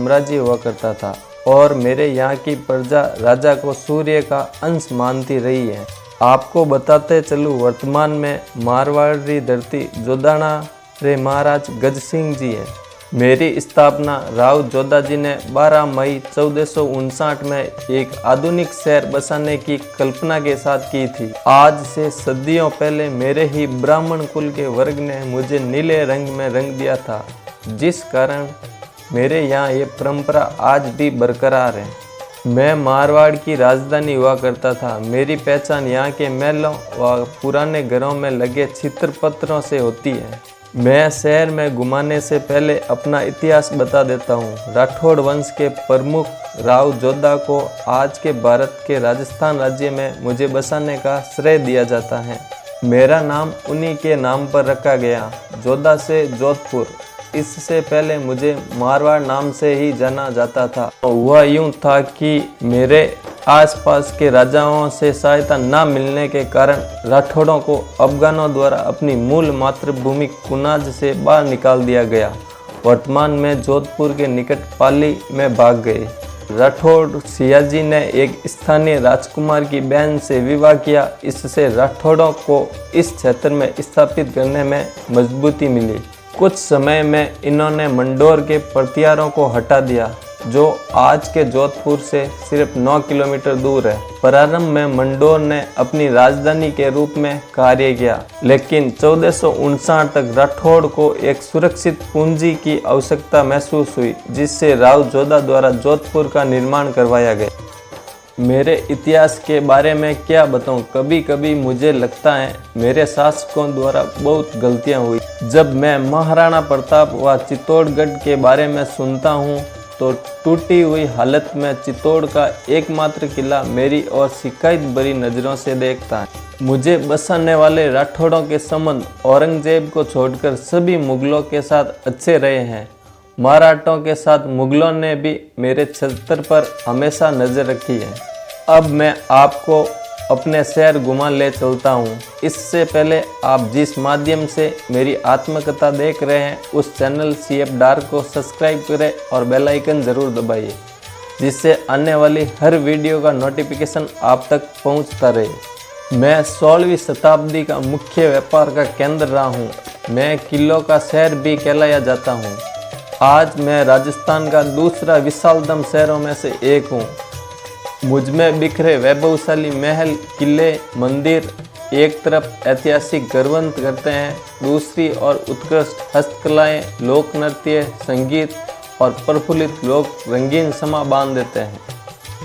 साम्राज्य हुआ करता था और मेरे यहाँ की प्रजा राजा को सूर्य का अंश मानती रही है। आपको बताते चलूँ, वर्तमान में मारवाड़ी धरती जोदाना रे महाराज गज सिंह जी है। मेरी स्थापना राव जोधा जी ने 12 मई 1459 में एक आधुनिक शहर बसाने की कल्पना के साथ की थी। आज से सदियों पहले मेरे ही ब्राह्मण कुल के वर्ग ने मुझे नीले रंग में रंग दिया था, जिस कारण मेरे यहाँ ये परंपरा आज भी बरकरार है। मैं मारवाड़ की राजधानी हुआ करता था। मेरी पहचान यहाँ के महलों व पुराने घरों में लगे चित्रपत्रों से होती है। मैं शहर में घुमाने से पहले अपना इतिहास बता देता हूँ। राठौड़ वंश के प्रमुख राव जोधा को आज के भारत के राजस्थान राज्य में मुझे बसाने का श्रेय दिया जाता है। मेरा नाम उन्हीं के नाम पर रखा गया, जोधा से जोधपुर। इससे पहले मुझे मारवाड़ नाम से ही जाना जाता था। हुआ यूं था कि मेरे आसपास के राजाओं से सहायता न मिलने के कारण राठौड़ों को अफगानों द्वारा अपनी मूल मातृभूमि कुनाज से बाहर निकाल दिया गया। वर्तमान में जोधपुर के निकट पाली में भाग गए। राठौड़ सियाजी ने एक स्थानीय राजकुमार की बहन से विवाह किया। इससे राठौड़ों को इस क्षेत्र में स्थापित करने में मजबूती मिली। कुछ समय में इन्होंने मंडोर के प्रतिहारों को हटा दिया, जो आज के जोधपुर से सिर्फ 9 किलोमीटर दूर है। प्रारंभ में मंडोर ने अपनी राजधानी के रूप में कार्य किया, लेकिन 1459 तक राठौड़ को एक सुरक्षित पूंजी की आवश्यकता महसूस हुई, जिससे राव जोधा द्वारा जोधपुर का निर्माण करवाया गया। मेरे इतिहास के बारे में क्या बताऊं, कभी कभी मुझे लगता है मेरे शासकों द्वारा बहुत गलतियां हुई। जब मैं महाराणा प्रताप व चित्तौड़गढ़ के बारे में सुनता हूं, तो टूटी हुई हालत में चित्तौड़ का एकमात्र किला मेरी ओर शिकायत भरी नज़रों से देखता है। मुझे बसाने वाले राठौड़ों के संबंध औरंगजेब को छोड़कर सभी मुगलों के साथ अच्छे रहे हैं। मराठों के साथ मुगलों ने भी मेरे क्षेत्र पर हमेशा नज़र रखी है। अब मैं आपको अपने शहर घुमा ले चलता हूँ। इससे पहले आप जिस माध्यम से मेरी आत्मकथा देख रहे हैं, उस चैनल CF डार्क को सब्सक्राइब करें और बेल आइकन ज़रूर दबाइए, जिससे आने वाली हर वीडियो का नोटिफिकेशन आप तक पहुँचता रहे। मैं 16वीं शताब्दी का मुख्य व्यापार का केंद्र रहा हूँ। मैं किलों का शहर भी कहलाया जाता हूँ। आज मैं राजस्थान का दूसरा विशालतम शहरों में से एक हूँ। मुझमें बिखरे वैभवशाली महल, किले, मंदिर एक तरफ ऐतिहासिक गौरवंत करते हैं, दूसरी ओर उत्कृष्ट हस्तकलाएं, लोक नृत्य, संगीत और प्रफुल्लित लोग रंगीन समा बांध देते हैं।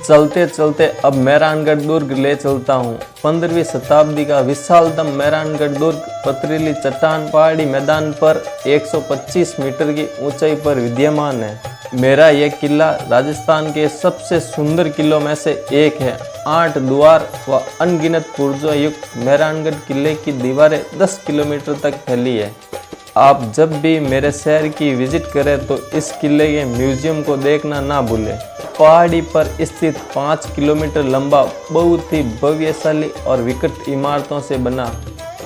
चलते चलते अब मेहरानगढ़ दुर्ग ले चलता हूँ। 15वीं शताब्दी का विशालतम मेहरानगढ़ दुर्ग पथरीली चट्टान पहाड़ी मैदान पर 125 मीटर की ऊंचाई पर विद्यमान है। मेरा यह किला राजस्थान के सबसे सुंदर किलों में से एक है। 8 द्वार व अनगिनत पुर्जों युक्त मेहरानगढ़ किले की दीवारें 10 किलोमीटर तक फैली है। आप जब भी मेरे शहर की विजिट करें तो इस किले के म्यूजियम को देखना ना भूलें। पहाड़ी पर स्थित 5 किलोमीटर लंबा बहुत ही भव्यशाली और विकट इमारतों से बना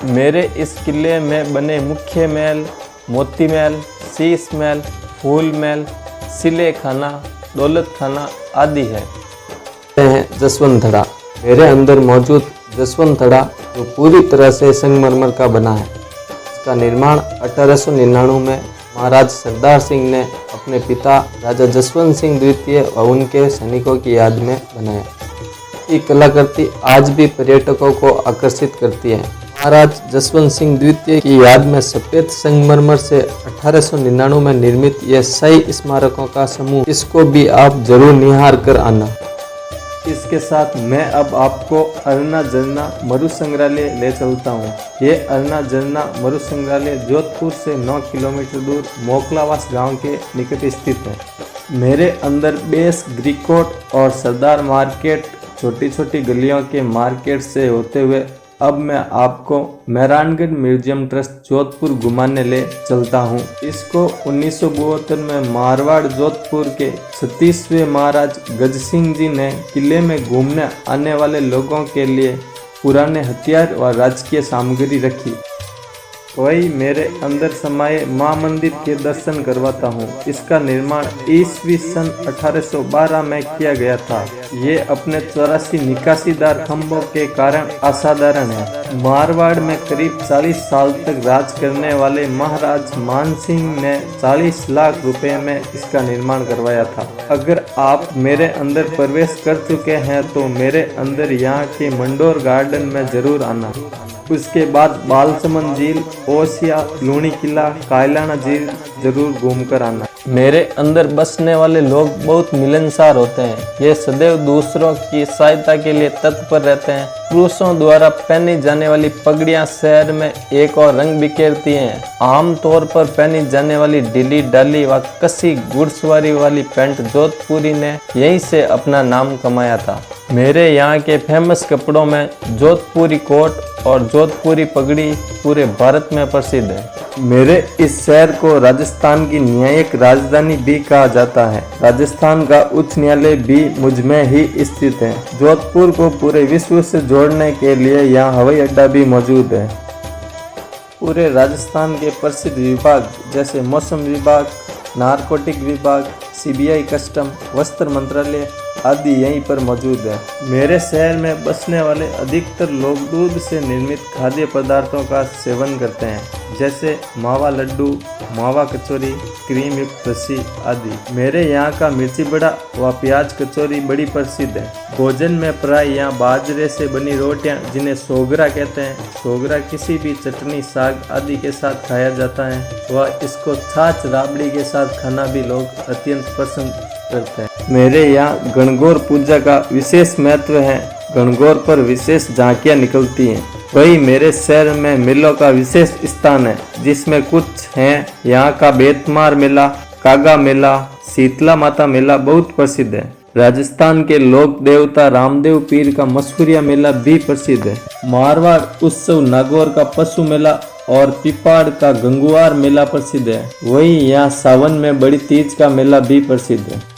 मेरे इस किले में बने मुख्य महल मोती महल, शीश महल, फूल महल, सिले खाना, दौलत खाना आदि है। जसवंत थड़ा। मेरे अंदर मौजूद जसवंत थड़ा जो पूरी तरह से संगमरमर का बना है। इसका निर्माण 1899 में महाराज सरदार सिंह ने अपने पिता राजा जसवंत सिंह द्वितीय और उनके सैनिकों की याद में बनाया। ये कलाकृति आज भी पर्यटकों को आकर्षित करती है। महाराज जसवंत सिंह द्वितीय की याद में सफेद संगमरमर से 1899 में निर्मित यह शाही स्मारकों का समूह, इसको भी आप जरूर निहार कर आना। इसके साथ मैं अब आपको अरना झरना मरु संग्रहालय ले चलता हूँ। ये अरना झरना मरु संग्रहालय जोधपुर से 9 किलोमीटर दूर मोकलावास गांव के निकट स्थित है। मेरे अंदर बेस, ग्रीकोट और सरदार मार्केट, छोटी छोटी गलियों के मार्केट से होते हुए अब मैं आपको मेहरानगढ़ म्यूजियम ट्रस्ट जोधपुर घुमाने ले चलता हूँ। इसको 1972 में मारवाड़ जोधपुर के 36वें महाराज गज सिंह जी ने किले में घूमने आने वाले लोगों के लिए पुराने हथियार व राजकीय सामग्री रखी। वही मेरे अंदर समाये माँ मंदिर के दर्शन करवाता हूँ। इसका निर्माण ईस्वी सन 1812 में किया गया था। ये अपने 84 निकासीदार खंभों के कारण असाधारण है। मारवाड़ में करीब 40 साल तक राज करने वाले महाराज मानसिंह ने 40 लाख रुपए में इसका निर्माण करवाया था। अगर आप मेरे अंदर प्रवेश कर चुके हैं तो मेरे अंदर यहाँ के मंडोर गार्डन में जरूर आना। उसके बाद बालसमंद झील, ओसिया, लूणी किला, कायलाना झील जरूर घूमकर आना। मेरे अंदर बसने वाले लोग बहुत मिलनसार होते हैं। ये सदैव दूसरों की सहायता के लिए तत्पर रहते हैं। पुरुषों द्वारा पहनी जाने वाली पगड़ियां शहर में एक और रंग बिखेरती हैं। आमतौर पर पहनी जाने वाली ढीली डाली व कसी घुड़सवारी वाली पैंट जोधपुरी ने यहीं से अपना नाम कमाया था। मेरे यहाँ के फेमस कपड़ों में जोधपुरी कोट और जोधपुरी पगड़ी पूरे भारत में प्रसिद्ध है। मेरे इस शहर को राजस्थान की न्यायिक राजधानी भी कहा जाता है। राजस्थान का उच्च न्यायालय भी मुझ में ही स्थित है। जोधपुर को पूरे विश्व से जोड़ने के लिए यहाँ हवाई अड्डा भी मौजूद है। पूरे राजस्थान के प्रसिद्ध विभाग जैसे मौसम विभाग, नारकोटिक विभाग, सीबीआई कस्टम, वस्त्र मंत्रालय आदि यहीं पर मौजूद है। मेरे शहर में बसने वाले अधिकतर लोग दूध से निर्मित खाद्य पदार्थों का सेवन करते हैं, जैसे मावा लड्डू, मावा कचौरी, क्रीम युक्त लस्सी आदि। मेरे यहाँ का मिर्ची बड़ा व प्याज कचौरी बड़ी प्रसिद्ध है। भोजन में प्राय यहाँ बाजरे से बनी रोटियाँ, जिन्हें सोगरा कहते हैं। सोगरा किसी भी चटनी, साग आदि के साथ खाया जाता है व इसको छाछ राबड़ी के साथ खाना भी लोग अत्यंत पसंद करते हैं। मेरे यहाँ गणगौर पूजा का विशेष महत्व है। गणगौर पर विशेष झांकियाँ निकलती हैं। वही मेरे शहर में मेलों का विशेष स्थान है, जिसमें कुछ हैं यहाँ का बेतमार मेला, कागा मेला, शीतला माता मेला बहुत प्रसिद्ध है। राजस्थान के लोक देवता रामदेव पीर का मसूरिया मेला भी प्रसिद्ध है। मारवाड़ उत्सव नागौर का पशु मेला और पिपाड़ का गंगुआर मेला प्रसिद्ध है। वही यहाँ सावन में बड़ी तीज का मेला भी प्रसिद्ध है।